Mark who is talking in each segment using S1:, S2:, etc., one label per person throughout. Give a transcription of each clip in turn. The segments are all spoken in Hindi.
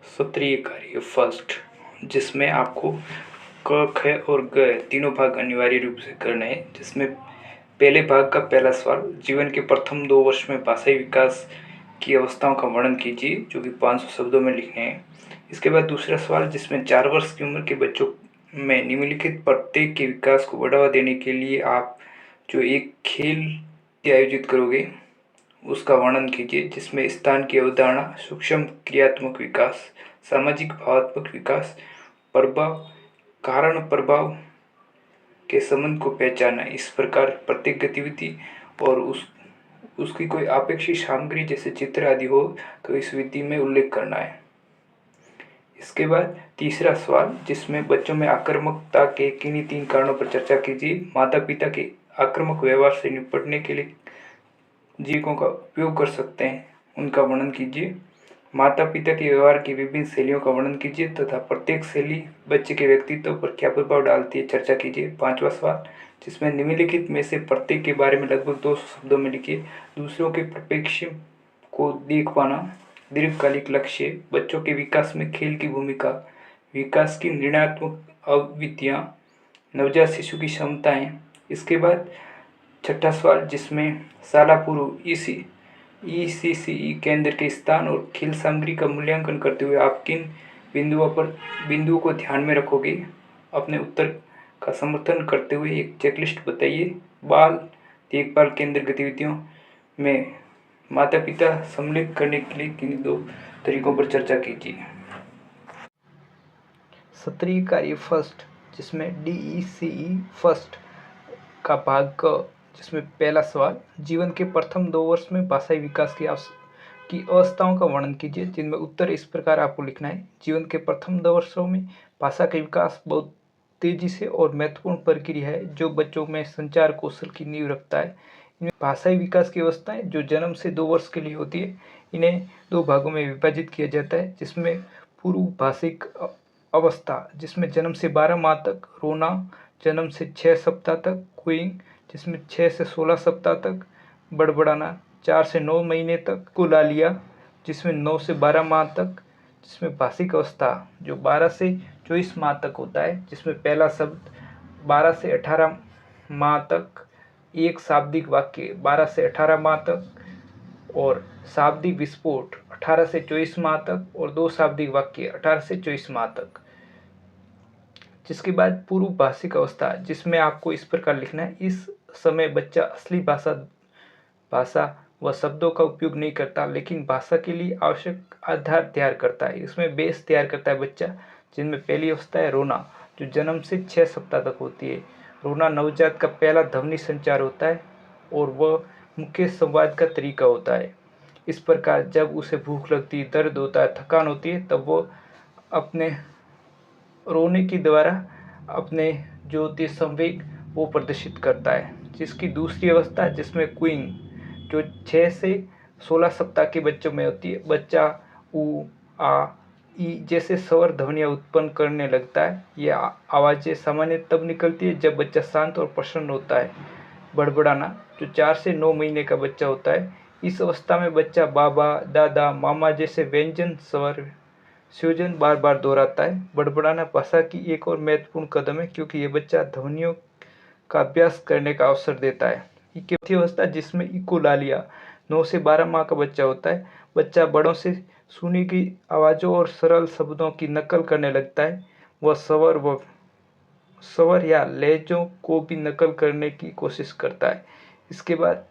S1: सत्रीय कार्य फर्स्ट, जिसमें आपको क ख और ग तीनों भाग अनिवार्य रूप से करने हैं। जिसमें पहले भाग का पहला सवाल, जीवन के प्रथम 2 वर्ष में भाषाई विकास की अवस्थाओं का वर्णन कीजिए, जो कि 500 शब्दों में लिखने हैं। इसके बाद दूसरा सवाल, जिसमें 4 वर्ष की उम्र के बच्चों में निम्नलिखित प्रत्येक के विकास को बढ़ावा देने के लिए आप जो एक खेल आयोजित करोगे उसका वर्णन कीजिए, जिसमें स्थान की अवधारणा, सूक्ष्म क्रियात्मक विकास, सामाजिक भावात्मक विकास, प्रभाव, कारण प्रभाव के संबंध को पहचाना। इस प्रकार प्रत्येक गतिविधि और उसकी कोई अपेक्षित सामग्री जैसे चित्र आदि हो तो इस विधि में उल्लेख करना है। इसके बाद तीसरा सवाल, जिसमें बच्चों में आक्रामकता के किन्हीं 3 कारणों पर चर्चा कीजिए। माता पिता के आक्रामक व्यवहार से निपटने के लिए जीविकों का उपयोग कर सकते हैं, उनका वर्णन कीजिए। माता पिता के व्यवहार की विभिन्न शैलियों का वर्णन कीजिए तथा प्रत्येक शैली बच्चे के व्यक्तित्व पर क्या प्रभाव डालती है, चर्चा कीजिए। 5वां सवाल, जिसमें निम्नलिखित में से प्रत्येक के बारे में लगभग 200 शब्दों में लिखिए। दूसरों के परिप्रेक्ष्य को देख पाना, दीर्घकालिक लक्ष्य, बच्चों के विकास में खेल की भूमिका, विकास की निर्णयात्मक अवधियाँ, नवजात शिशु की क्षमताएँ। इसके बाद छठा सवाल, जिसमें शाला पूर्व ईसीसीई केंद्र के स्थान और खेल सामग्री का मूल्यांकन करते हुए आप किन बिंदुओं को ध्यान में रखोगे। अपने उत्तर का समर्थन करते हुए एक चेकलिस्ट बताइए। बाल देखभाल केंद्र गतिविधियों में माता पिता सम्मिलित करने के लिए किन 2 तरीकों पर चर्चा कीजिए। सत्रीय कार्य फर्स्ट, जिसमें DECE फर्स्ट का भाग क, जिसमें पहला सवाल, जीवन के प्रथम 2 वर्ष में भाषाई विकास की अवस्थाओं का वर्णन कीजिए, जिनमें उत्तर इस प्रकार आपको लिखना है। जीवन के प्रथम 2 वर्षों में भाषा का विकास बहुत तेजी से और महत्वपूर्ण प्रक्रिया है, जो बच्चों में संचार कौशल की नींव रखता है। इनमें भाषाई विकास की अवस्थाएं जो जन्म से 2 वर्ष के लिए होती है, इन्हें 2 भागों में विभाजित किया जाता है। जिसमें पूर्व भाषिक अवस्था, जिसमें जन्म से 12 माह तक, रोना, जन्म से 6 सप्ताह तक, क्यूइंग, जिसमें 6 से 16 सप्ताह तक, बड़बड़ाना 4 से 9 महीने तक, कुलालिया, जिसमें 9 से 12 माह तक, जिसमें भाषिक अवस्था जो 12 से 24 माह तक होता है, जिसमें पहला शब्द 12 से 18 माह तक, एक शाब्दिक वाक्य 12 से 18 माह तक, और शाब्दिक विस्फोट 18 से 24 माह तक, और 2 शाब्दिक वाक्य 18 से 24 माह तक। जिसके बाद पूर्व भाषिक अवस्था, जिसमें आपको इस प्रकार लिखना है। इस समय बच्चा असली भाषा व शब्दों का उपयोग नहीं करता, लेकिन भाषा के लिए आवश्यक आधार तैयार करता है। इसमें बेस तैयार करता है बच्चा, जिनमें पहली अवस्था है रोना, जो जन्म से 6 सप्ताह तक होती है। रोना नवजात का पहला ध्वनि संचार होता है और वह मुख्य संवाद का तरीका होता है। इस प्रकार जब उसे भूख लगती है, दर्द होता है, थकान होती है, तब वो अपने रोने के द्वारा अपने जो होती है संवेग वो प्रदर्शित करता है। जिसकी दूसरी अवस्था, जिसमें क्यूइंग, जो 6 से 16 सप्ताह के बच्चों में होती है। बच्चा ऊ, आ, ई जैसे स्वर ध्वनियाँ उत्पन्न करने लगता है। ये आवाज़ें सामान्य तब निकलती है जब बच्चा शांत और प्रसन्न होता है। बड़बड़ाना, जो 4 से 9 महीने का बच्चा होता है। इस अवस्था में बच्चा बाबा, दादा, मामा जैसे व्यंजन स्वर संयोजन बार बार दोहराता है। बड़बड़ाना भाषा की एक और महत्वपूर्ण कदम है, क्योंकि ये बच्चा ध्वनियों का अभ्यास करने का अवसर देता है। चौथी अवस्था, जिसमें इकोलालिया 9 से 12 माह का बच्चा होता है। बच्चा बड़ों से सुनी गई आवाज़ों और सरल शब्दों की नकल करने लगता है। वह स्वर या लहजों को भी नकल करने की कोशिश करता है। इसके बाद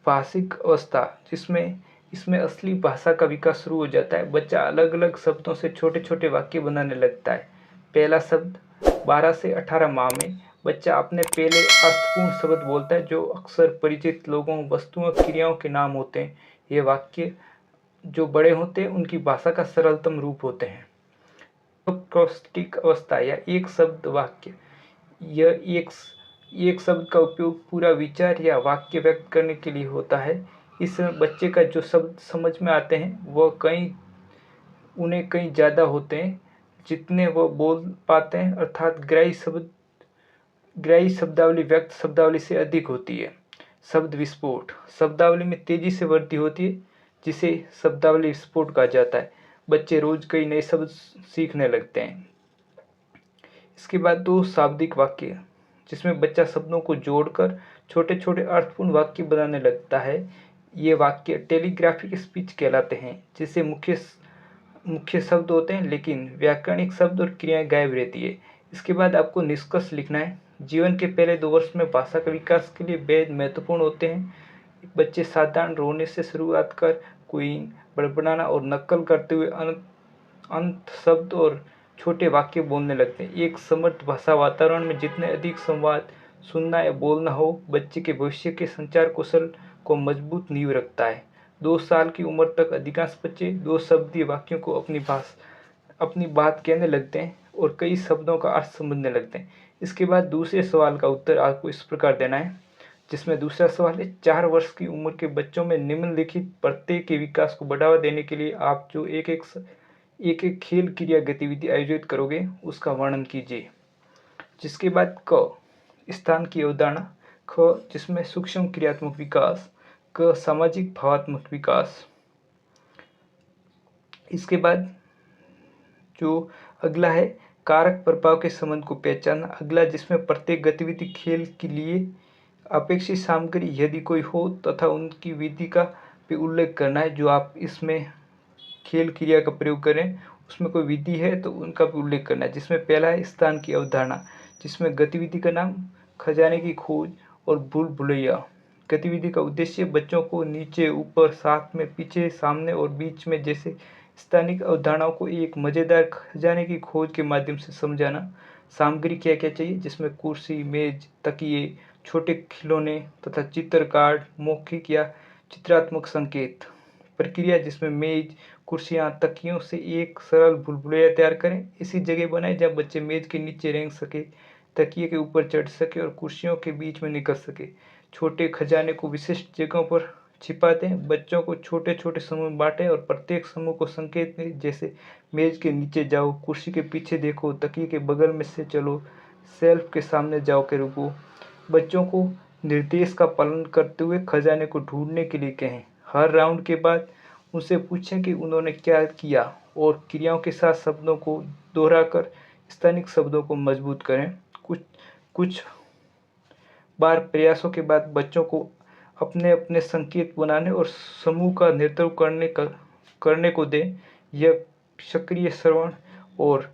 S1: भाषिक अवस्था, जिसमें इसमें असली भाषा का विकास शुरू हो जाता है। बच्चा अलग अलग शब्दों से छोटे छोटे वाक्य बनाने लगता है। पहला शब्द 12 से 18 माह में बच्चा अपने पहले अर्थपूर्ण शब्द बोलता है, जो अक्सर परिचित लोगों, वस्तुओं, क्रियाओं के नाम होते हैं। ये वाक्य जो बड़े होते हैं उनकी भाषा का सरलतम रूप होते हैं। अकॉस्टिक अवस्था या एक शब्द वाक्य, यह एक शब्द का उपयोग पूरा विचार या वाक्य व्यक्त करने के लिए होता है। इस समय बच्चे का जो शब्द समझ में आते हैं वह उन्हें कहीं ज़्यादा होते हैं जितने वह बोल पाते हैं, अर्थात ग्राही शब्दावली व्यक्त शब्दावली से अधिक होती है। शब्द विस्फोट, शब्दावली में तेजी से वृद्धि होती है, जिसे शब्दावली विस्फोट कहा जाता है। बच्चे रोज कई नए शब्द सीखने लगते हैं। इसके बाद दो शाब्दिक वाक्य, जिसमें बच्चा शब्दों को जोड़कर छोटे छोटे अर्थपूर्ण वाक्य बनाने लगता है। ये वाक्य टेलीग्राफिक स्पीच कहलाते हैं, जिससे मुख्य शब्द होते हैं लेकिन व्याकरणिक शब्द और क्रियाएं गायब रहती है। इसके बाद आपको निष्कर्ष लिखना है। जीवन के पहले 2 वर्ष में भाषा के विकास के लिए बेहद महत्वपूर्ण होते हैं। बच्चे साधारण रोने से शुरुआत कर क्वीन, बड़बड़ाना और नकल करते हुए अंत शब्द और छोटे वाक्य बोलने लगते हैं। एक समर्थ भाषा वातावरण में जितने अधिक संवाद, सुनना या बोलना हो, बच्चे के भविष्य के संचार कौशल को मजबूत नींव रखता है। 2 साल की उम्र तक अधिकांश बच्चे 2 शब्दीय वाक्यों को अपनी बात कहने लगते हैं और कई शब्दों का अर्थ समझने लगते हैं। इसके बाद दूसरे सवाल का उत्तर आपको इस प्रकार देना है, जिसमें दूसरा सवाल है, 4 वर्ष की उम्र के बच्चों में निम्नलिखित प्रत्येक के विकास को बढ़ावा देने के लिए आप जो एक एक खेल क्रिया गतिविधि आयोजित करोगे उसका वर्णन कीजिए। जिसके बाद क, स्थान की अवधारणा। ख, जिसमें सूक्ष्म क्रियात्मक विकास। क, सामाजिक भावात्मक विकास। इसके बाद जो अगला है, कारक प्रभाव के संबंध को पहचानना। अगला, जिसमें प्रत्येक गतिविधि खेल के लिए अपेक्षित सामग्री यदि कोई हो तथा उनकी विधि का भी उल्लेख करना है। जो आप इसमें खेल क्रिया का प्रयोग करें उसमें कोई विधि है तो उनका भी उल्लेख करना है। जिसमें पहला है स्थान की अवधारणा, जिसमें गतिविधि का नाम, खजाने की खोज और भूल भुलैया। गतिविधि का उद्देश्य बच्चों को नीचे, ऊपर, साथ में, पीछे, सामने और बीच में जैसे स्थानिक अवधारणाओं को एक मज़ेदार खजाने की खोज के माध्यम से समझाना। सामग्री क्या क्या चाहिए, जिसमें कुर्सी, मेज, तकिए, छोटे खिलौने तथा चित्र कार्ड, मौखिक या चित्रात्मक संकेत। प्रक्रिया, जिसमें मेज, कुर्सियाँ, तकियों से एक सरल भुलभुलैया तैयार करें। ऐसी जगह बनाएं जहाँ बच्चे मेज के नीचे रेंग सके, तकिए के ऊपर चढ़ सके और कुर्सियों के बीच में निकल सके। छोटे खजाने को विशिष्ट जगहों पर छिपाते हैं। बच्चों को छोटे छोटे समूह में बांटें और प्रत्येक समूह को संकेत दें, जैसे मेज के नीचे जाओ, कुर्सी के पीछे देखो, तकिए के बगल में से चलो, शेल्फ के सामने जाओ के रुको। बच्चों को निर्देश का पालन करते हुए खजाने को ढूंढने के लिए कहें। हर राउंड के बाद उनसे पूछें कि उन्होंने क्या किया और क्रियाओं के साथ शब्दों को दोहराकर स्थानिक शब्दों को मजबूत करें। कुछ बार प्रयासों के बाद बच्चों को अपने अपने संकेत बनाने और समूह का नेतृत्व करने को दें। यह सक्रिय श्रवण और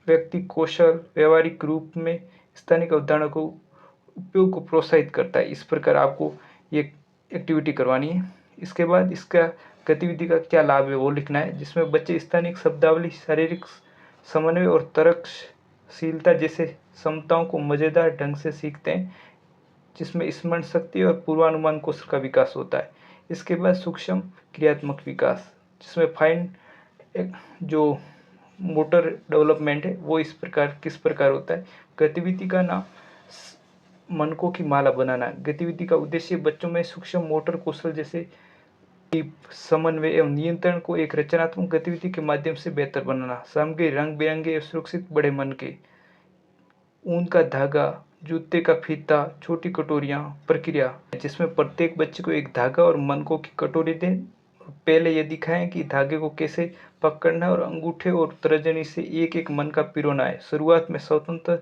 S1: व्यक्ति कौशल व्यवहारिक रूप में स्थानिक अवधारणा को उपयोग को प्रोत्साहित करता है। इस प्रकार आपको ये एक्टिविटी करवानी है। इसके बाद इसका गतिविधि का क्या लाभ है वो लिखना है, जिसमें बच्चे स्थानिक शब्दावली, शारीरिक समन्वय और तर्कशीलता जैसे क्षमताओं को मज़ेदार ढंग से सीखते हैं, जिसमें स्मरण शक्ति और पूर्वानुमान कौशल का विकास होता है। इसके बाद सूक्ष्म क्रियात्मक विकास, जिसमें फाइन जो मोटर डेवलपमेंट है वो किस प्रकार होता है। गतिविधि का नाम, मनकों की माला बनाना। गतिविधि का उद्देश्य बच्चों में सूक्ष्म मोटर कौशल जैसे समन्वय एवं नियंत्रण को एक रचनात्मक गतिविधि के माध्यम से बेहतर बनाना। सामग्री रंग बिरंगे सुरक्षित बड़े मन के, ऊन का धागा, जूते का फीता, छोटी कटोरियाँ। प्रक्रिया, जिसमें प्रत्येक बच्चे को एक धागा और मनकों की कटोरी दें। पहले ये दिखाएं कि धागे को कैसे पकड़ना है और अंगूठे और तर्जनी से एक एक मन का पिरोना है। शुरुआत में स्वतंत्र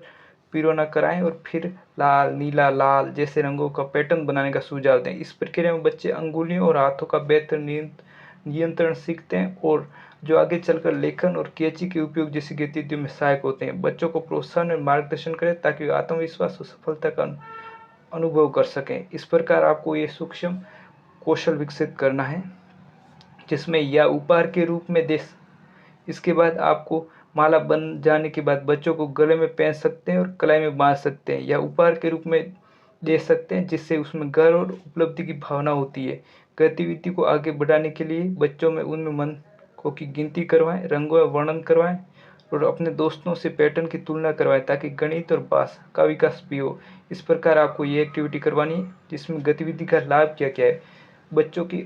S1: पिरोना कराएं और फिर लाल, नीला, लाल जैसे रंगों का पैटर्न बनाने का सुझाव दें। इस प्रक्रिया में बच्चे अंगुलियों और हाथों का बेहतर नियंत्रण सीखते हैं और जो आगे चलकर लेखन और कैंची के उपयोग जैसी गतिविधियों में सहायक होते हैं। बच्चों को प्रोत्साहन और मार्गदर्शन करें ताकि वे आत्मविश्वास और सफलता का अनुभव कर सकें। इस प्रकार आपको ये सूक्ष्म कौशल विकसित करना है, जिसमें या उपहार के रूप में दे। इसके बाद आपको माला बन जाने के बाद बच्चों को गले में पहन सकते हैं और कलाई में बांध सकते हैं, या उपहार के रूप में दे सकते हैं, जिससे उसमें गर्व और उपलब्धि की भावना होती है। गतिविधि को आगे बढ़ाने के लिए बच्चों में उनमें मनकों की गिनती करवाएं, रंगों का वर्णन करवाएं और अपने दोस्तों से पैटर्न की तुलना करवाएं, ताकि गणित और भाषा का विकास भी हो। इस प्रकार आपको ये एक्टिविटी करवानी है, जिसमें गतिविधि का लाभ क्या क्या है। बच्चों की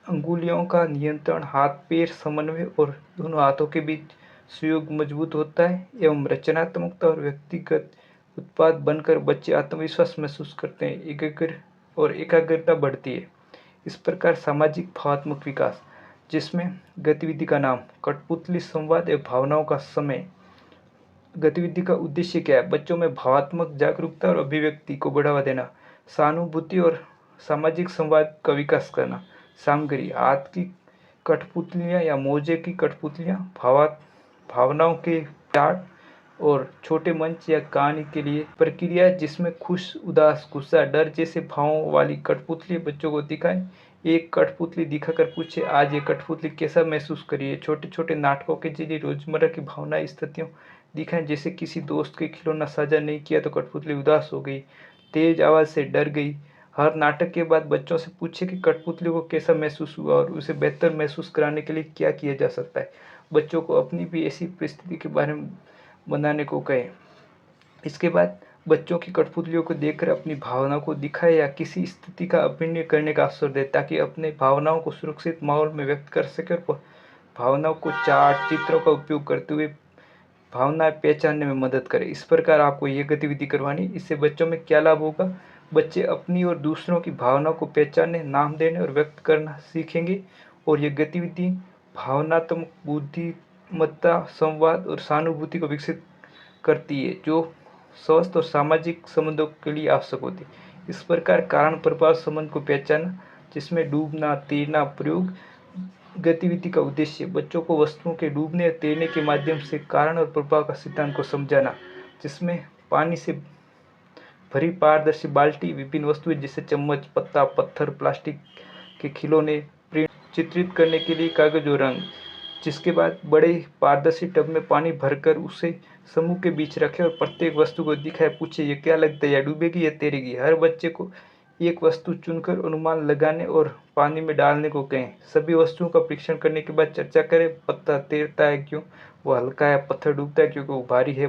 S1: अंगुलियों का नियंत्रण, हाथ पैर समन्वय और दोनों हाथों के बीच सहयोग मजबूत होता है एवं रचनात्मकता और व्यक्तिगत उत्पाद बनकर बच्चे आत्मविश्वास महसूस करते हैं और एकाग्रता बढ़ती है। इस प्रकार सामाजिक भावात्मक विकास, जिसमें गतिविधि का नाम कठपुतली संवाद एवं भावनाओं का समय। गतिविधि का उद्देश्य क्या है? बच्चों में भावात्मक जागरूकता और अभिव्यक्ति को बढ़ावा देना, सहानुभूति और सामाजिक संवाद का विकास करना। सामग्री: हाथ की कठपुतलियाँ या मोजे की कठपुतलियाँ, भावनाओं के चार्ट और छोटे मंच या कहानी के लिए प्रक्रिया जिसमें खुश, उदास, गुस्सा, डर जैसे भावों वाली कठपुतली बच्चों को दिखाएं। एक कठपुतली दिखाकर पूछे, आज ये कठपुतली कैसा महसूस करी है। छोटे छोटे नाटकों के जरिए रोजमर्रा की भावना स्थितियों दिखाएं, जैसे किसी दोस्त के खिलौना साझा नहीं किया तो कठपुतली उदास हो गई, तेज आवाज से डर गई। हर नाटक के बाद बच्चों से पूछे कि कठपुतली को कैसा महसूस हुआ और उसे बेहतर महसूस कराने के लिए क्या किया जा सकता है। बच्चों को अपनी भी ऐसी परिस्थिति के बारे में बनाने को कहें। इसके बाद बच्चों की कठपुतलियों को देखकर अपनी भावनाओं को दिखाए या किसी स्थिति का अभिनय करने का अवसर दे, ताकि अपने भावनाओं को सुरक्षित माहौल में व्यक्त कर सके और भावनाओं को चार्ट, चित्रों का उपयोग करते हुए भावनाएं पहचानने में मदद करे। इस प्रकार आपको ये गतिविधि करवानी। इससे बच्चों में क्या लाभ होगा? बच्चे अपनी और दूसरों की भावनाओं को पहचानने, नाम देने और व्यक्त करना सीखेंगे। और ये गतिविधि भावनात्मक बुद्धिमत्ता, संवाद और सहानुभूति को विकसित करती है, जो स्वस्थ और सामाजिक संबंधों के लिए आवश्यक होती है। इस प्रकार कारण प्रभाव संबंध को पहचानना, जिसमें डूबना, तैरना प्रयोग। गतिविधि का उद्देश्य बच्चों को वस्तुओं के डूबने या तैरने के माध्यम से कारण और प्रभाव का सिद्धांत को समझाना, जिसमें पानी से भरी पारदर्शी बाल्टी, विभिन्न वस्तुएं जैसे चम्मच, पत्ता, पत्थर, प्लास्टिक के खिलौने, प्रिंट चित्रित करने के लिए कागज और रंग। जिसके बाद बड़े पारदर्शी टब में पानी भरकर उसे समूह के बीच रखे और प्रत्येक वस्तु को दिखाए, पूछे ये क्या लगता है, या डूबेगी या तैरेगी। हर बच्चे को एक वस्तु चुनकर अनुमान लगाने और पानी में डालने को कहें। सभी वस्तुओं का परीक्षण करने के बाद चर्चा करें। पत्ता तैरता है क्यों? वो हल्का है। पत्थर डूबता है क्योंकि वो भारी है।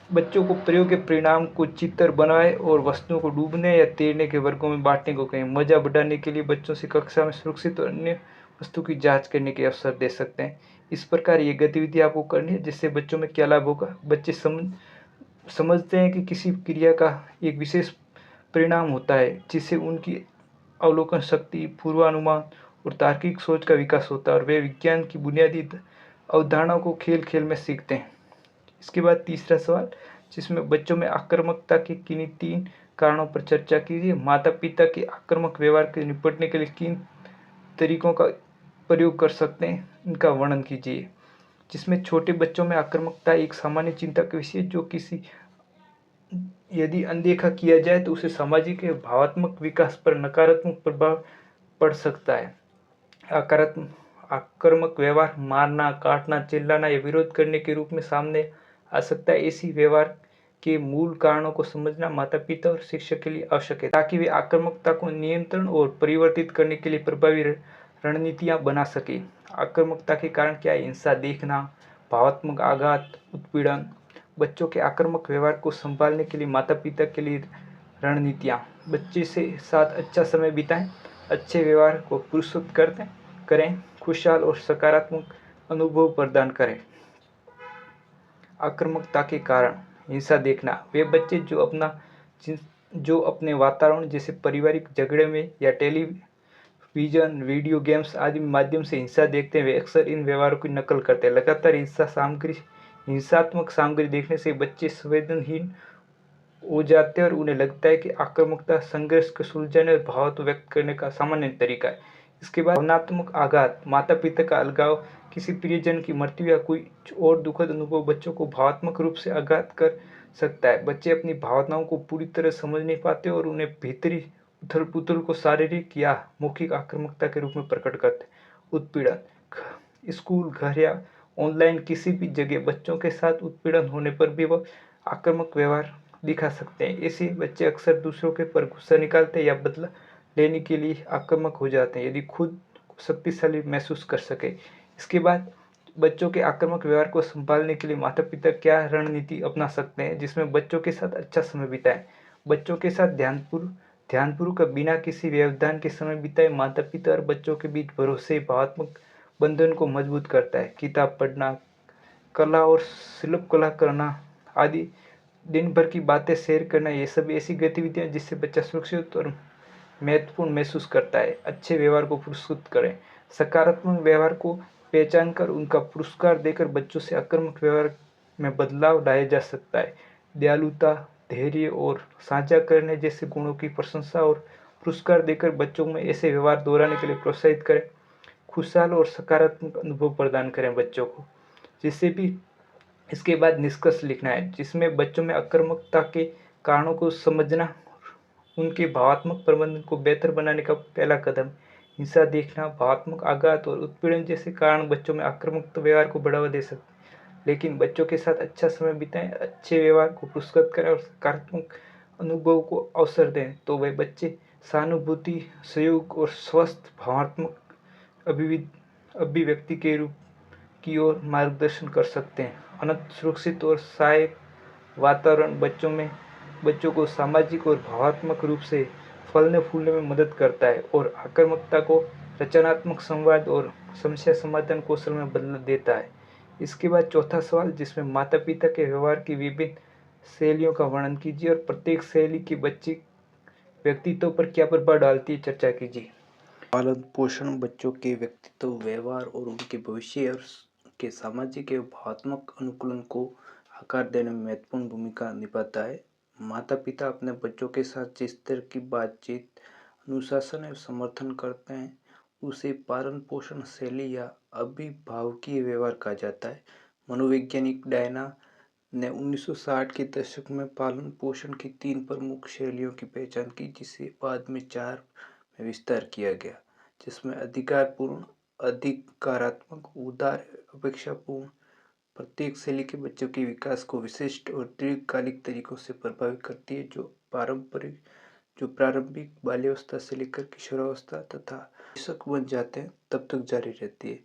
S1: बच्चों को प्रयोग के परिणाम को चित्र बनाए और वस्तुओं को डूबने या तैरने के वर्गों में बांटने को कहें। मजा बढ़ाने के लिए बच्चों से कक्षा में सुरक्षित और अन्य वस्तु की जांच करने के अवसर दे सकते हैं। इस प्रकार ये गतिविधि आपको करनी है, जिससे बच्चों में क्या लाभ होगा? बच्चे समझते हैं कि किसी क्रिया का एक विशेष परिणाम होता है, जिससे उनकी अवलोकन शक्ति, पूर्वानुमान और तार्किक सोच का विकास होता है और वे विज्ञान की बुनियादी अवधारणाओं को खेल खेल में सीखते हैं। इसके बाद तीसरा सवाल, जिसमें बच्चों में आक्रामकता के किन्हीं 3 कारणों पर चर्चा कीजिए। माता पिता के आक्रामक व्यवहार से निपटने के लिए किन तरीकों का प्रयोग कर सकते हैं, इनका वर्णन कीजिए। जिसमें छोटे बच्चों में आक्रामकता एक सामान्य चिंता का विषय, जो किसी यदि अनदेखा किया जाए तो उसे सामाजिक या भावात्मक विकास पर नकारात्मक प्रभाव पड़ सकता है। आक्रामक व्यवहार मारना, काटना, चिल्लाना या विरोध करने के रूप में सामने आ सकता है। ऐसी व्यवहार के मूल कारणों को समझना माता पिता और शिक्षक के लिए आवश्यक है, ताकि वे आक्रामकता को नियंत्रण और परिवर्तित करने के लिए प्रभावी रणनीतियां बना सके। आक्रामकता के कारण क्या है? हिंसा देखना, भावात्मक आघात, उत्पीड़न। बच्चों के आक्रामक व्यवहार को संभालने के लिए माता पिता के लिए रणनीतियाँ: बच्चे से साथ अच्छा समय बिताएं, अच्छे व्यवहार को पुरस्कृत करें, खुशहाल और सकारात्मक अनुभव प्रदान करें। आक्रामकता के कारण हिंसा देखना: वे बच्चे जो अपने वातावरण जैसे पारिवारिक झगड़े में या टेलीविजन, वीडियो गेम्स आदि माध्यम से हिंसा देखते हैं, वे अक्सर इन व्यवहारों की नकल करते हैं। लगातार हिंसात्मक सामग्री देखने से बच्चे संवेदनहीन हो जाते हैं और उन्हें लगता है कि आक्रामकता संघर्ष को सुलझाने और भाव व्यक्त करने का सामान्य तरीका है। इसके बाद भावनात्मक आघात: माता पिता का अलगाव, किसी प्रियजन की मृत्यु या कोई और दुखद अनुभव बच्चों को भावनात्मक रूप से आघात कर सकता है। बच्चे अपनी भावनाओं को पूरी तरह समझ नहीं पाते और उन्हें भीतरी उथल पुथल को शारीरिक या मौखिक आक्रामकता के रूप में प्रकट करते हैं। उत्पीड़न: स्कूल, घर या ऑनलाइन किसी भी जगह बच्चों के साथ उत्पीड़न होने पर भी वह आक्रामक व्यवहार दिखा सकते हैं। ऐसे बच्चे अक्सर दूसरों के पर गुस्सा निकालते हैं या बदला लेने के लिए आक्रामक हो जाते हैं, यदि खुद को शक्तिशाली महसूस कर सके। इसके बाद बच्चों के आक्रामक व्यवहार को संभालने के लिए माता पिता क्या रणनीति अपना सकते हैं, जिसमें बच्चों के साथ अच्छा समय बिताएं। बच्चों के साथ ध्यानपूर्वक बिना किसी व्यवधान के समय बिताएं। माता पिता और बच्चों के बीच भरोसे, भावनात्मक बंधन को मजबूत करता है। किताब पढ़ना, कला और शिल्पकला करना आदि दिन भर की बातें शेयर करना, ये सब ऐसी गतिविधियां जिससे बच्चा सुरक्षित और महत्वपूर्ण महसूस करता है। अच्छे व्यवहार को पुरस्कृत करें। सकारात्मक व्यवहार को पहचान कर उनका पुरस्कार देकर बच्चों से आक्रामक व्यवहार में बदलाव लाया जा सकता है। दयालुता, धैर्य और साझा करने जैसे गुणों की प्रशंसा और पुरस्कार देकर बच्चों में ऐसे व्यवहार दोहराने के लिए प्रोत्साहित करें। खुशहाल और सकारात्मक अनुभव प्रदान करें बच्चों को। जिससे भी इसके बाद निष्कर्ष लिखना है, जिसमें बच्चों में आक्रामकता के कारणों को समझना, उनके भावात्मक प्रबंधन को बेहतर बनाने का पहला कदम। हिंसा देखना, भावात्मक आघात और उत्पीड़न जैसे कारण बच्चों में आक्रामक व्यवहार को बढ़ावा दे सकते हैं। लेकिन बच्चों के साथ अच्छा समय बिताएं, अच्छे व्यवहार को पुरस्कृत करें और सकारात्मक अनुभव को अवसर दें, तो वे बच्चे सहानुभूति, सहयोग और स्वस्थ भावात्मक अभिव्यक्ति के रूप की ओर मार्गदर्शन कर सकते हैं। अनंत सुरक्षित और सहायक वातावरण बच्चों को सामाजिक और भावात्मक रूप से फलने फूलने में मदद करता है और आक्रामकता को रचनात्मक संवाद और समस्या समाधान कौशल में बदल देता है। इसके बाद चौथा सवाल, जिसमें माता पिता के व्यवहार की विभिन्न शैलियों का वर्णन कीजिए और प्रत्येक शैली की बच्चे व्यक्तित्व पर क्या प्रभाव डालती है, चर्चा कीजिए।
S2: पालन पोषण बच्चों के व्यक्तित्व, व्यवहार और उनके भविष्य और के सामाजिक एवं भावनात्मक अनुकूलन को आकार देने में महत्वपूर्ण भूमिका निभाता है। माता पिता अपने बच्चों के साथ जिस तरह की बातचीत, अनुशासन एवं समर्थन करते हैं, उसे पालन पोषण शैली या अभिभावकीय व्यवहार कहा जाता है। मनोवैज्ञानिक डायना ने 1960 के दशक में पालन पोषण की 3 प्रमुख शैलियों की पहचान की, जिसे बाद में 4 में विस्तार किया गया, जिसमें अधिकारपूर्ण, अधिकारात्मक, उदार, अपेक्षापूर्ण। प्रत्येक शैली के बच्चों के विकास को विशिष्ट और दीर्घकालिक तरीकों से प्रभावित करती है, जो प्रारंभिक बाल्यावस्था से लेकर किशोरावस्था तथा वयस्क बन जाते हैं तब तक जारी रहती है।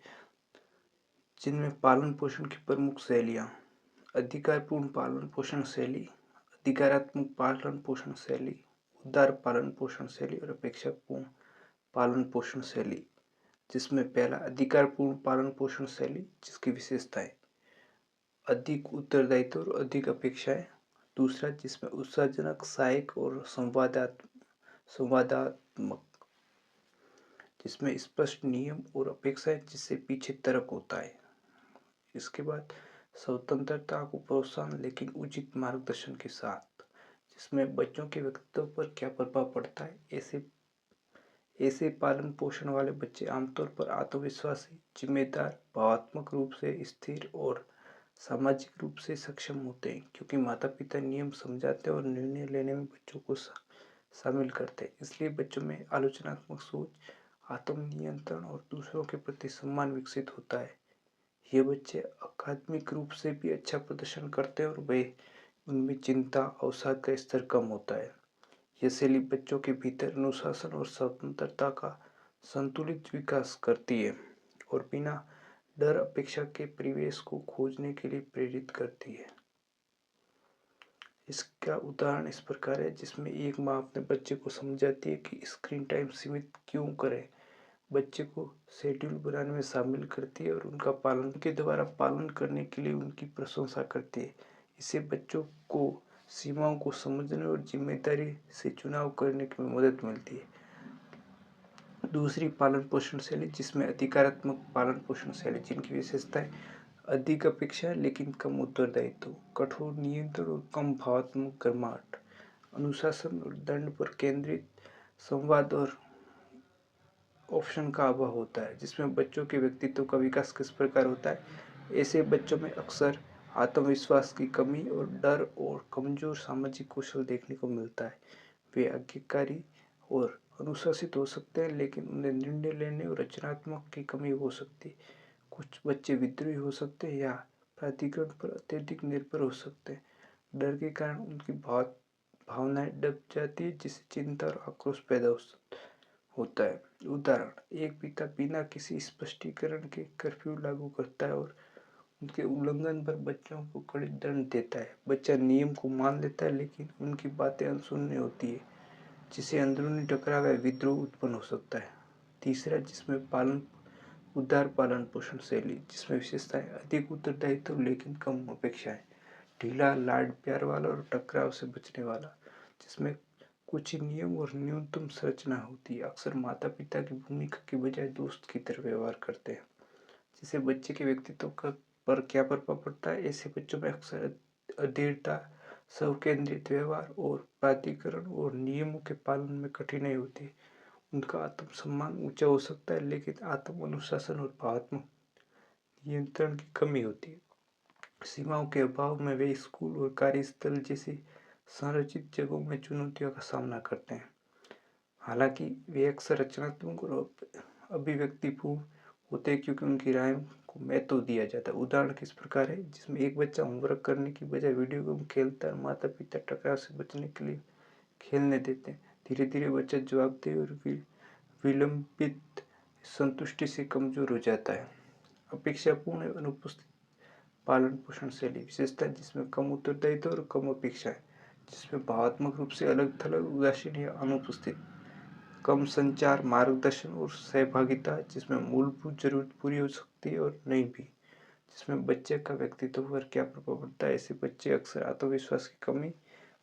S2: जिनमें पालन पोषण की प्रमुख शैलियाँ: अधिकारपूर्ण पालन पोषण शैली, अधिकारात्मक पालन पोषण शैली, उदार पालन पोषण शैली और अपेक्षापूर्ण पालन पोषण शैली। जिसमें पहला अधिकारपूर्ण पालन पोषण शैली, जिसकी विशेषताएं: अधिक उत्तरदायित्व और अधिक अपेक्षाएं। दूसरा, जिसमें उत्साहजनक, सहायक और संवादात्मक, जिसमें स्पष्ट नियम और अपेक्षाएं जिससे पीछे तर्क होता है। इसके बाद स्वतंत्रता को प्रोत्साहन लेकिन उचित मार्गदर्शन के साथ, जिसमें बच्चों के व्यक्तित्व पर क्या प्रभाव पड़ता है। ऐसे पालन पोषण वाले बच्चे आमतौर पर आत्मविश्वासी, जिम्मेदार, भावनात्मक रूप से स्थिर और सामाजिक रूप से सक्षम होते हैं, क्योंकि माता पिता नियम समझाते हैं और निर्णय लेने में बच्चों को शामिल करते हैं। इसलिए बच्चों में आलोचनात्मक सोच, आत्मनियंत्रण और दूसरों के प्रति सम्मान विकसित होता है। ये बच्चे अकादमिक रूप से भी अच्छा प्रदर्शन करते हैं और उनमें चिंता, अवसाद का स्तर कम होता है। यह शैली बच्चों के भीतर अनुशासन और स्वतंत्रता का संतुलित विकास करती है और बिना डर, अपेक्षा के परिवेश को खोजने के लिए प्रेरित करती है। इसका उदाहरण इस प्रकार है, जिसमें एक माँ अपने बच्चे को समझाती है कि स्क्रीन टाइम सीमित क्यों करें, बच्चे को शेड्यूल बनाने में शामिल करती है और उनके द्वारा पालन करने के लिए उनकी प्रशंसा करती है। इससे बच्चों को सीमाओं को समझने और जिम्मेदारी से चुनाव करने में मदद मिलती है। दूसरी पालन पोषण शैली, जिसमें अधिकारात्मक पालन पोषण शैली, जिनकी विशेषताएं: अधिक अपेक्षा लेकिन कम उत्तरदायित्व, कठोर नियंत्रण और कम भावनात्मक गर्माहट, अनुशासन और दंड पर केंद्रित, संवाद और ऑप्शन का अभाव होता है। जिसमें बच्चों के व्यक्तित्व का विकास किस प्रकार होता है। ऐसे बच्चों में अक्सर आत्मविश्वास की कमी और डर और कमजोर सामाजिक कौशल देखने को मिलता है। वे आज्ञाकारी और अनुशासित हो सकते हैं, लेकिन उन्हें निर्णय लेने और रचनात्मक की कमी हो सकती है। कुछ बच्चे विद्रोही हो सकते हैं या प्राधिकरण पर अत्यधिक निर्भर हो सकते हैं। डर के कारण उनकी भावनाएं दब जाती है, जिससे चिंता और आक्रोश पैदा होता है। उदाहरण: एक पिता बिना किसी स्पष्टीकरण के कर्फ्यू लागू करता है और उनके उल्लंघन पर बच्चों को कड़े दंड देता है। बच्चा नियम को मान लेता है, लेकिन उनकी बातें अनसुनी होती है, जिससे अंदरूनी टकराव या विद्रोह उत्पन्न हो सकता है। तीसरा, जिसमें उदार पालन पोषण शैली, जिसमें विशेषताएं: अधिक उत्तरदायित्व लेकिन कम अपेक्षाएं, ढीला, लाड प्यार वाला और टकराव से बचने वाला, जिसमें कुछ नियम और न्यूनतम संरचना होती है। अक्सर माता पिता की भूमिका के बजाय दोस्त की तरह व्यवहार करते हैं, जिससे बच्चे के व्यक्तित्व पर क्या प्रभाव पड़ता है। ऐसे बच्चों में अक्सर अधीरता, स्वकेंद्रित व्यवहार और प्राधिकरण और नियमों के पालन में कठिनाई होती है। उनका आत्मसम्मान ऊंचा हो सकता है, लेकिन आत्म अनुशासन और भावनात्मक नियंत्रण की कमी होती है। सीमाओं के अभाव में वे स्कूल और कार्यस्थल जैसी संरचित जगहों में चुनौतियों का सामना करते हैं। हालांकि वे अक्सर रचनात्मक और अभिव्यक्तिपूर्ण होते हैं, क्योंकि उनकी राय को महत्व दिया जाता है। उदाहरण किस प्रकार है, जिसमें एक बच्चा होमवर्क करने की बजाय वीडियो गेम खेलता है। माता पिता टकराव से बचने के लिए खेलने देते हैं। धीरे धीरे बच्चा जवाबदेही और विलंबित संतुष्टि से कमजोर हो जाता है। अपेक्षापूर्ण एवं अनुपस्थित पालन पोषण शैली विशेषता, जिसमें कम उत्तरदायित्व और कम अपेक्षाएं, जिसमें भावात्मक रूप से अलग थलग, उदासीन या अनुपस्थित, कम संचार, मार्गदर्शन और सहभागिता, जिसमें मूलभूत जरूरत पूरी हो सकती है और नहीं भी, जिसमें बच्चे का व्यक्तित्व पर क्या प्रभाव पड़ता है। ऐसे बच्चे अक्सर आत्मविश्वास की कमी,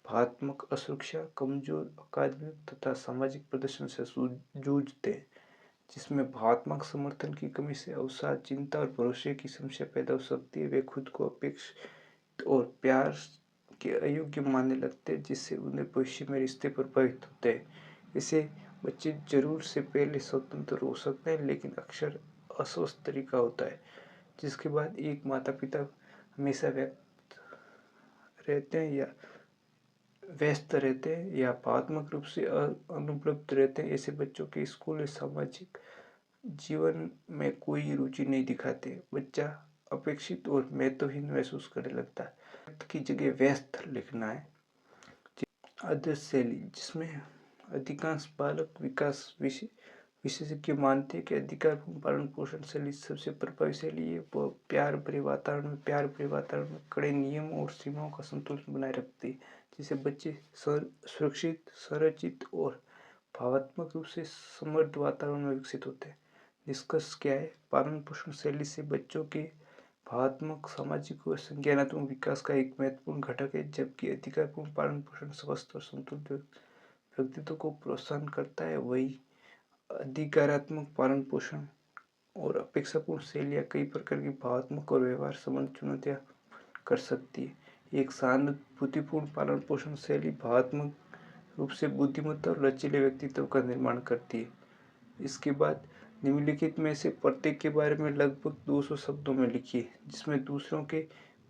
S2: भावनात्मक असुरक्षा, कमजोर अकादमिक तथा सामाजिक प्रदर्शन से जूझते हैं, जिसमें भावनात्मक समर्थन की कमी से अवसाद, चिंता और भरोसे की समस्या पैदा हो सकती है। वे खुद को अपेक्षित और प्यार के अयोग्य मानने लगते हैं, जिससे उन्हें भविष्य में रिश्ते प्रभावित होते हैं। इसे बच्चे जरूर से पहले स्वतंत्र हो सकते हैं, लेकिन अक्सर अस्वस्थ तरीका होता है, जिसके बाद एक माता पिता हमेशा व्यस्त रहते हैं या भावनात्मक रूप से अनुपलब्ध रहते हैं। ऐसे बच्चों के स्कूल और सामाजिक जीवन में कोई रुचि नहीं दिखाते। बच्चा अपेक्षित और महत्वहीन महसूस करने लगता है। की जगह व्यस्त लिखना है। आदर्श शैली, जिसमें अधिकांश बालक विकास विशेषज्ञ मानते हैं कि अधिकारपूर्ण पालन पोषण शैली सबसे प्रभावी शैली है। वो प्यार भरे वातावरण में कड़े नियम और सीमाओं का संतुलन बनाए रखती है, जिससे बच्चे सुरक्षित, संरचित और भावनात्मक रूप से समृद्ध वातावरण में विकसित होते हैं। निष्कर्ष क्या है, पालन पोषण शैली से बच्चों के भावनात्मक, सामाजिक और संज्ञानात्मक विकास का एक महत्वपूर्ण घटक है, जबकि अधिकारपूर्ण पालन पोषण स्वस्थ और संतुलित व्यक्तित्व को प्रोत्साहन करता है। वही अधिकारात्मक पालन पोषण और अपेक्षापूर्ण शैलियाँ कई प्रकार की भावनात्मक और व्यवहार संबंध चुनौतियाँ कर सकती है। एक सहानुभूतिपूर्ण पालन पोषण शैली भावनात्मक रूप से बुद्धिमत्ता और लचीले व्यक्तित्व का निर्माण करती है। इसके बाद निम्नलिखित में से प्रत्येक के बारे में लगभग 200 शब्दों में लिखिए, जिसमें दूसरों के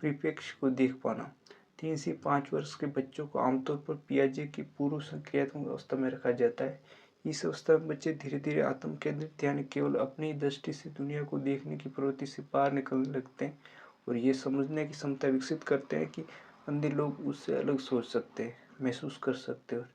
S2: परिप्रेक्ष्य को देख पाना। 3 से 5 वर्ष के बच्चों को आमतौर पर पियाजे की पूर्व संक्रियात्मक अवस्था में रखा जाता है। इस अवस्था में बच्चे धीरे धीरे आत्म केंद्रित यानी केवल अपनी दृष्टि से दुनिया को देखने की प्रवृत्ति से बाहर निकलने लगते हैं और ये समझने की क्षमता विकसित करते हैं कि अन्य लोग उससे अलग सोच सकते हैं, महसूस कर सकते हैं और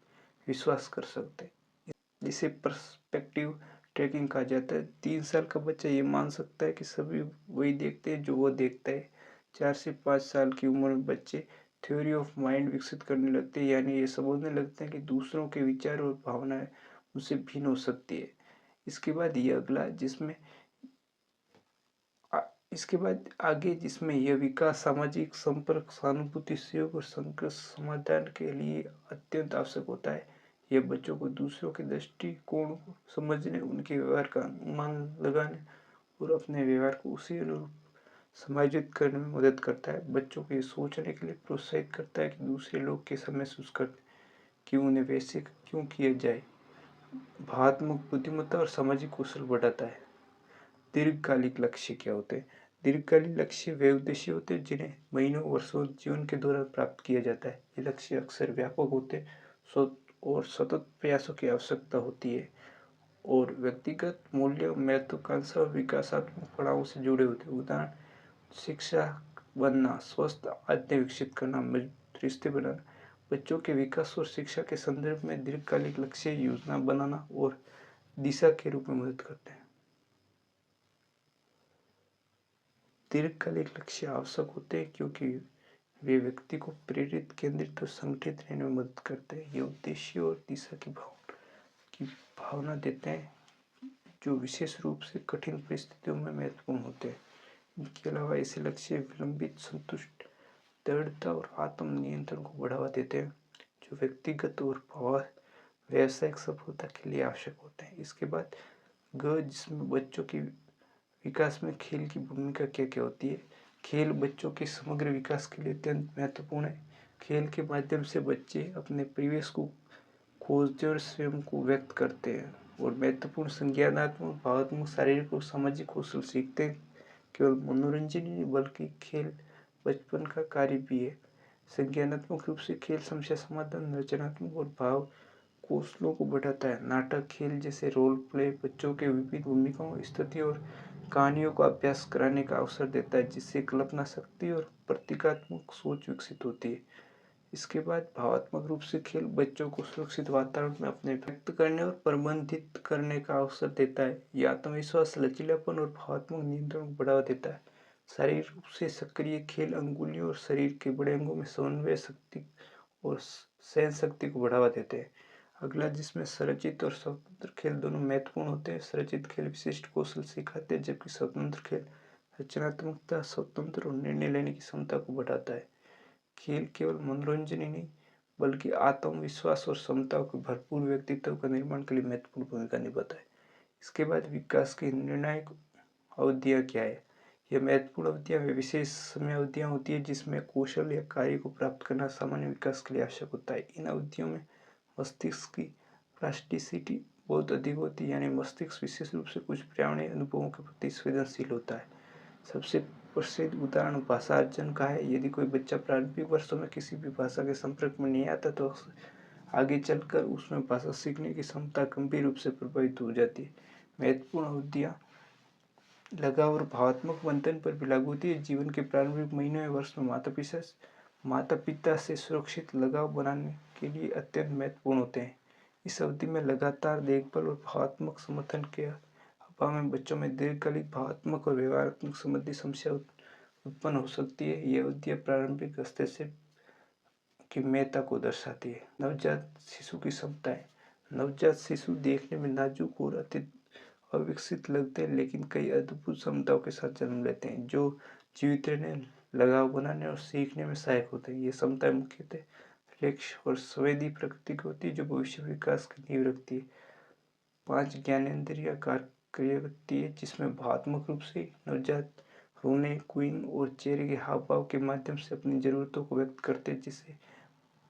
S2: विश्वास कर सकते हैं। जिसे पर्सपेक्टिव ट्रैकिंग कहा जाता है। 3 साल का बच्चा ये मान सकता है कि सभी वही देखते हैं जो वो देखता है। 4 से 5 साल की उम्र में बच्चे थ्योरी ऑफ माइंड विकसित करने लगते हैं, यानी ये समझने लगते हैं कि दूसरों के विचार और भावनाएं उनसे भिन्न हो सकती है। इसके बाद ये अगला जिसमें इसके बाद आगे जिसमें यह विकास सामाजिक संपर्क, सहानुभूति, सहयोग और संघर्ष समाधान के लिए अत्यंत आवश्यक होता है। यह बच्चों को दूसरों के दृष्टिकोण को समझने, उनके व्यवहार का अनुमान लगाने और अपने व्यवहार को उसी अनुरूप समायोजित करने में मदद करता है। बच्चों को ये सोचने के लिए प्रोत्साहित करता है कि दूसरे लोग कैसा महसूस करते हैं, कि उन्हें वैसे क्यों किया जाए। भावनात्मक बुद्धिमत्ता और सामाजिक कौशल बढ़ाता है। दीर्घकालिक लक्ष्य क्या होते हैं? दीर्घकालिक लक्ष्य वे उद्देश्य होते हैं जिन्हें महीनों वर्षों जीवन के दौरान प्राप्त किया जाता है। ये लक्ष्य अक्सर व्यापक होते हैं और सतत प्रयासों की आवश्यकता होती है और व्यक्तिगत मूल्य, महत्वाकांक्षा और विकासात्मक पड़ावों से जुड़े होते हैं। उदाहरण, शिक्षा बनना, स्वस्थ आदतें विकसित करना, मजबूत रिश्ते बनाना। बच्चों के विकास और शिक्षा के संदर्भ में दीर्घकालिक लक्ष्य योजना बनाना और दिशा के रूप में मदद करते हैं। दीर्घकालिक लक्ष्य आवश्यक होते हैं क्योंकि वे व्यक्ति को प्रेरित, केंद्रित और संगठित रहने में मदद करते हैं। ये उद्देश्य और दिशा की भावना देते हैं, जो विशेष रूप से कठिन परिस्थितियों में महत्वपूर्ण होते हैं। इनके अलावा ऐसे लक्ष्य विलंबित संतुष्ट, दृढ़ता और आत्म नियंत्रण को बढ़ावा देते हैं, जो व्यक्तिगत और व्यावसायिक सफलता के लिए आवश्यक होते हैं। इसके बाद ग, जिसमें बच्चों के विकास में खेल की भूमिका क्या क्या होती है। खेल बच्चों के समग्र विकास के लिए अत्यंत महत्वपूर्ण है। खेल के माध्यम से बच्चे अपने परिवेश को खोजते और स्वयं को व्यक्त करते हैं और महत्वपूर्ण संज्ञानात्मक, भावात्मक, शारीरिक और सामाजिक कौशल सीखते हैं। केवल मनोरंजन ही नहीं बल्कि खेल बचपन का कार्य भी है। संज्ञानात्मक रूप से खेल समस्या समाधान, रचनात्मक और भाव कौशलों को बढ़ाता है। नाटक, खेल जैसे रोल प्ले बच्चों के विभिन्न भूमिकाओं, स्थिति और कहानियों का अभ्यास कराने का अवसर देता है, जिससे कल्पना शक्ति और प्रतीकात्मक सोच विकसित होती है। इसके बाद भावात्मक रूप से खेल बच्चों को सुरक्षित वातावरण में अपने व्यक्त करने और प्रबंधित करने का अवसर देता है। यह आत्मविश्वास, लचीलापन और भावात्मक नियंत्रण को बढ़ावा देता है। शारीरिक रूप से सक्रिय खेल अंगुलियों और शरीर के बड़े अंगों में समन्वय शक्ति और सहन शक्ति को बढ़ावा देते हैं। अगला, जिसमें संरचित और स्वतंत्र खेल दोनों महत्वपूर्ण होते हैं। संरचित खेल विशिष्ट कौशल सिखाते हैं, जबकि स्वतंत्र खेल रचनात्मकता, स्वतंत्र और निर्णय लेने की क्षमता को बढ़ाता है। खेल केवल मनोरंजन ही नहीं बल्कि आत्मविश्वास और क्षमताओं के भरपूर व्यक्तित्व का निर्माण के लिए महत्वपूर्ण भूमिका निभाता है। इसके बाद विकास की निर्णायक अवधियाँ क्या है। यह महत्वपूर्ण अवधियाँ वे विशेष समय अवधियाँ होती है जिसमें कौशल या कार्य को प्राप्त करना सामान्य विकास के लिए आवश्यक होता है। इन अवधियों में मस्तिष्क की प्लास्टिसिटी बहुत अधिक होती है, यानी मस्तिष्क विशेष रूप से कुछ पर्यावरणीय अनुभवों के प्रति संवेदनशील होता है। सबसे प्रसिद्ध उदाहरण भाषा अर्जन का है। यदि कोई बच्चा प्रारंभिक वर्षों में किसी भी भाषा के संपर्क में नहीं आता तो आगे चलकर उसमें भाषा सीखने की क्षमता गंभीर रूप से प्रभावित हो जाती है। महत्वपूर्ण अवधियाँ लगाव और भावात्मक मंथन पर भी लागू होती है। जीवन के प्रारंभिक महीनों या वर्ष में माता पिता से सुरक्षित लगाव बनाने के लिए अत्यंत महत्वपूर्ण होते हैं। इस अवधि में लगातार देखभाल और भावात्मक समर्थन के अभाव में बच्चों में दीर्घकालिक भावात्मक और व्यवहारात्मक संबंधी समस्या उत्पन्न हो सकती है। यह अवधियाँ प्रारंभिक हस्तक्षेप की महत्ता को दर्शाती है। नवजात शिशु की क्षमताएं। नवजात शिशु देखने में नाजुक और अति अविकसित लगते हैं, लेकिन कई अद्भुत क्षमताओं के साथ जन्म लेते हैं जो जीवित रहने, लगाव बनाने और सीखने में सहायक होते हैं। ये क्षमताएं मुख्यतः लक्ष्य और संवेदी प्रकृति की होती है जो भविष्य विकास की नींव रखती है। 5 ज्ञानेंद्रियां कार्य करती है, जिसमें भावात्मक रूप से नवजात रोने, कूइंग और चेहरे के हाव भाव के माध्यम से अपनी जरूरतों को व्यक्त करते हैं, जिससे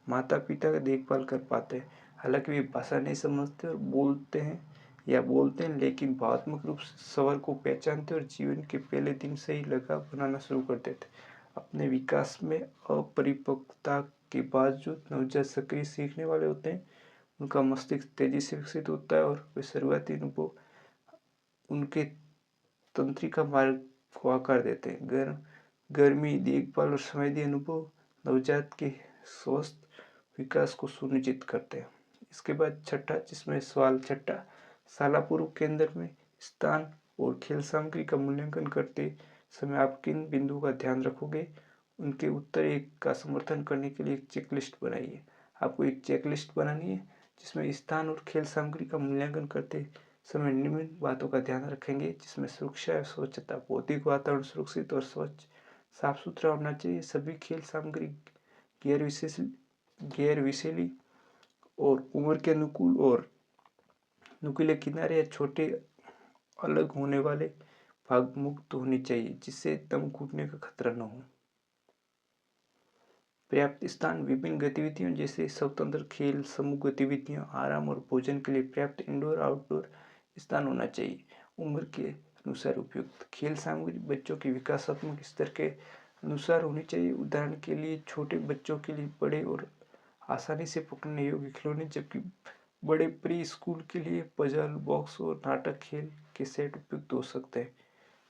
S2: माता पिता का देखभाल कर पाते हैं। हालांकि वे भाषा नहीं समझते और बोलते हैं, लेकिन भावात्मक रूप से स्वर को पहचानते और जीवन के पहले दिन से ही लगाव बनाना शुरू कर देते। अपने विकास में अपरिपक्वता के बावजूद नवजात सक्रिय सीखने वाले होते हैं। उनका मस्तिष्क तेजी से विकसित होता है और वे शुरुआती अनुभव उनके तंत्रिका मार्ग को आकार देते हैं। गर्मी, देखभाल और संवेदी अनुभव नवजात के स्वस्थ विकास को सुनिश्चित करते हैं। इसके बाद छठा, जिसमें सवाल छठा, शाला पूर्व केंद्र में स्थान और खेल सामग्री का मूल्यांकन करते समय आप किन बिंदुओं का ध्यान रखोगे। उनके उत्तर एक का समर्थन करने के लिए एक चेकलिस्ट बनाइए। आपको एक चेकलिस्ट बनानी है जिसमें स्थान और खेल सामग्री का मूल्यांकन करते समय निम्न बातों का ध्यान रखेंगे, जिसमें सुरक्षा और स्वच्छता। भौतिक वातावरण सुरक्षित और स्वच्छ साफ सुथरा होना चाहिए। सभी खेल सामग्री गैर विषैली और उम्र के अनुकूल और नुकीले किनारे या छोटे अलग होने वाले भाग मुक्त होनी चाहिए, जिससे दम घुटने का खतरा न हो। पर्याप्त स्थान। विभिन्न गतिविधियों जैसे स्वतंत्र खेल, समूह गतिविधियों, आराम और भोजन के लिए पर्याप्त इंडोर आउटडोर स्थान होना चाहिए। उम्र के अनुसार उपयुक्त खेल सामग्री बच्चों के विकासात्मक स्तर के अनुसार होनी चाहिए। उदाहरण के लिए छोटे बच्चों के लिए बड़े और आसानी से पकड़ने योग्य खिलौने, जबकि बड़े प्री स्कूल के लिए पजल बॉक्स और नाटक खेल के सेट उपयुक्त हो सकते हैं।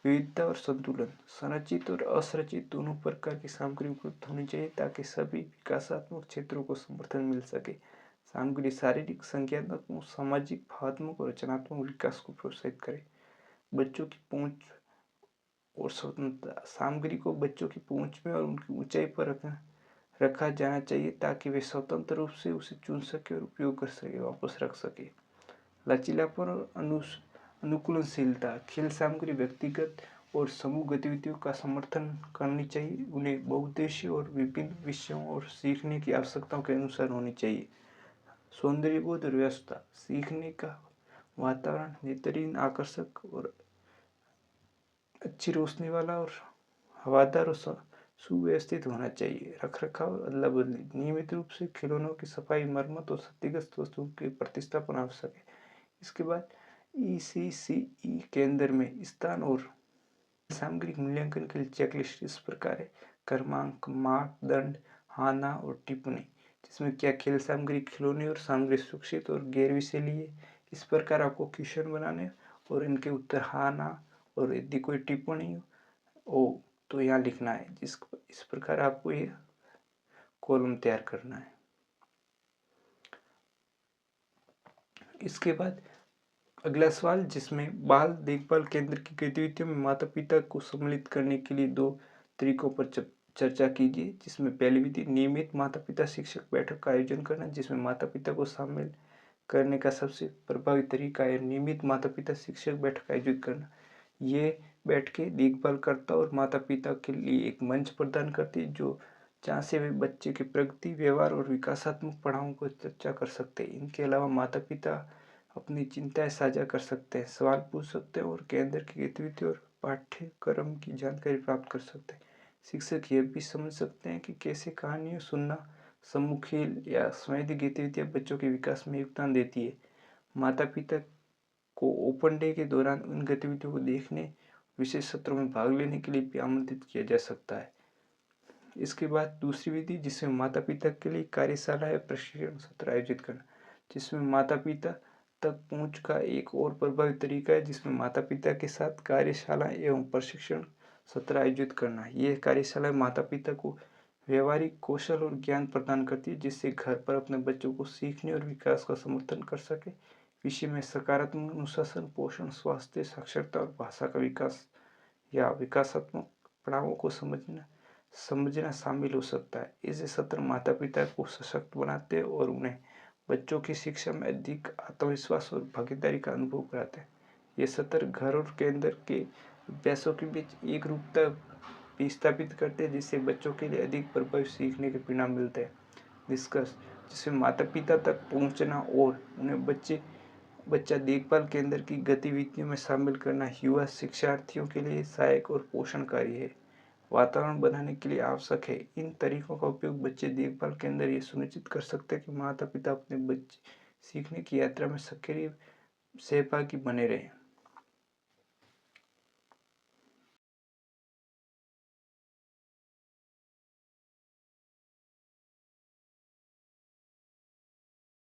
S2: विविधता और संतुलन। संरचित और असंरचित दोनों प्रकार की सामग्री उपलब्ध होनी चाहिए ताकि सभी विकासात्मक क्षेत्रों को समर्थन मिल सके। सामग्री शारीरिक, संज्ञानात्मक, सामाजिक, भावात्मक और रचनात्मक विकास को प्रोत्साहित करे। बच्चों की पहुंच और स्वतंत्रता। सामग्री को बच्चों की पहुंच में और उनकी ऊंचाई पर रखा जाना चाहिए ताकि वे स्वतंत्र रूप से उसे चुन सके और उपयोग कर सके, वापस रख सके। लचीलापन और अनुकूलनशीलता। खेल सामग्री व्यक्तिगत और समूह गतिविधियों का समर्थन करनी चाहिए। उन्हें बहुउद्देशीय और विभिन्न विषयों और सीखने की आवश्यकताओं के अनुसार होनी चाहिए। सौंदर्यबोध और व्यवस्था, सीखने का वातावरण बेहतरीन, आकर्षक और अच्छी रोशनी वाला और हवादार और सुव्यवस्थित होना चाहिए। रखरखाव अदला बदली, नियमित रूप से खिलौनों की सफाई, मरम्मत और क्षतिग्रस्त वस्तुओं के प्रतिस्थापन आवश्यक है। इसके बाद ECCE केंद्र में स्थान और सामग्रिक मूल्यांकन के लिए चेकलिस्ट इस प्रकार है: क्रमांक, मापदंड, हाना और टिप्पणी, जिसमें क्या खेल सामग्री, खिलौने और सामग्री सुरक्षित और गैर विषैली है। इस प्रकार आपको क्वेश्चन बनाने और इनके उत्तर हाना और यदि कोई टिप्पणी हो तो यहाँ लिखना है। इस प्रकार आपको ये कॉलम तैयार करना है। इसके बाद अगला सवाल, जिसमें बाल देखभाल केंद्र की गतिविधियों में माता पिता को सम्मिलित करने के लिए 2 तरीकों पर चर्चा कीजिए। जिसमें पहली विधि नियमित माता पिता शिक्षक बैठक का आयोजन करना, जिसमें माता पिता को शामिल करने का सबसे प्रभावी तरीका है नियमित माता पिता शिक्षक बैठक आयोजित करना। ये बैठकें देखभालकर्ता और माता पिता के लिए एक मंच प्रदान करती है जहाँ से वे बच्चे के प्रगति, व्यवहार और विकासात्मक पड़ावों को चर्चा कर सकते हैं। इनके अलावा माता पिता अपनी चिंताएं साझा कर सकते हैं, सवाल पूछ सकते हैं और केंद्र की गतिविधि और पाठ्यक्रम की जानकारी प्राप्त कर सकते हैं। शिक्षक यह भी समझ सकते हैं कि कैसे कहानियाँ सुनना, समूह खेल या संवेदी गतिविधियाँ बच्चों के विकास में योगदान देती है। माता पिता को ओपन डे के दौरान उन गतिविधियों को देखने, विशेष सत्रों में भाग लेने के लिए भी आमंत्रित किया जा सकता है। इसके बाद दूसरी विधि, जिसमें माता पिता के लिए कार्यशाला या प्रशिक्षण सत्र आयोजित करना, जिसमें माता पिता तक पहुंच का एक और प्रभावी तरीका है, जिसमें माता पिता के साथ कार्यशाला एवं प्रशिक्षण सत्र आयोजित करना। ये कार्यशाला माता पिता को व्यवहारिक कौशल और ज्ञान प्रदान करती है, जिससे घर पर अपने बच्चों को सीखने और विकास का समर्थन कर सके। विषय में सकारात्मक अनुशासन, पोषण, स्वास्थ्य, साक्षरता और भाषा का विकास या विकासात्मक पड़ावों को समझना शामिल हो सकता है। ऐसे सत्र माता पिता को सशक्त बनाते हैं और उन्हें बच्चों की शिक्षा में अधिक आत्मविश्वास और भागीदारी का अनुभव कराते हैं। ये सत्र घर और केंद्र के अभ्यासों के बीच एक रूपता भी स्थापित करते हैं, जिससे बच्चों के लिए अधिक प्रभावी सीखने के परिणाम मिलते हैं। निष्कर्ष, जिसमें माता पिता तक पहुंचना और उन्हें बच्चा देखभाल केंद्र की गतिविधियों में शामिल करना युवा शिक्षार्थियों के लिए सहायक और पोषणकारी है। वातावरण बनाने के लिए आवश्यक है। इन तरीकों का उपयोग बच्चे देखभाल केंद्र ये सुनिश्चित कर सकते हैं कि माता पिता अपने बच्चे सीखने की यात्रा में सक्रिय सहभागी बने रहें।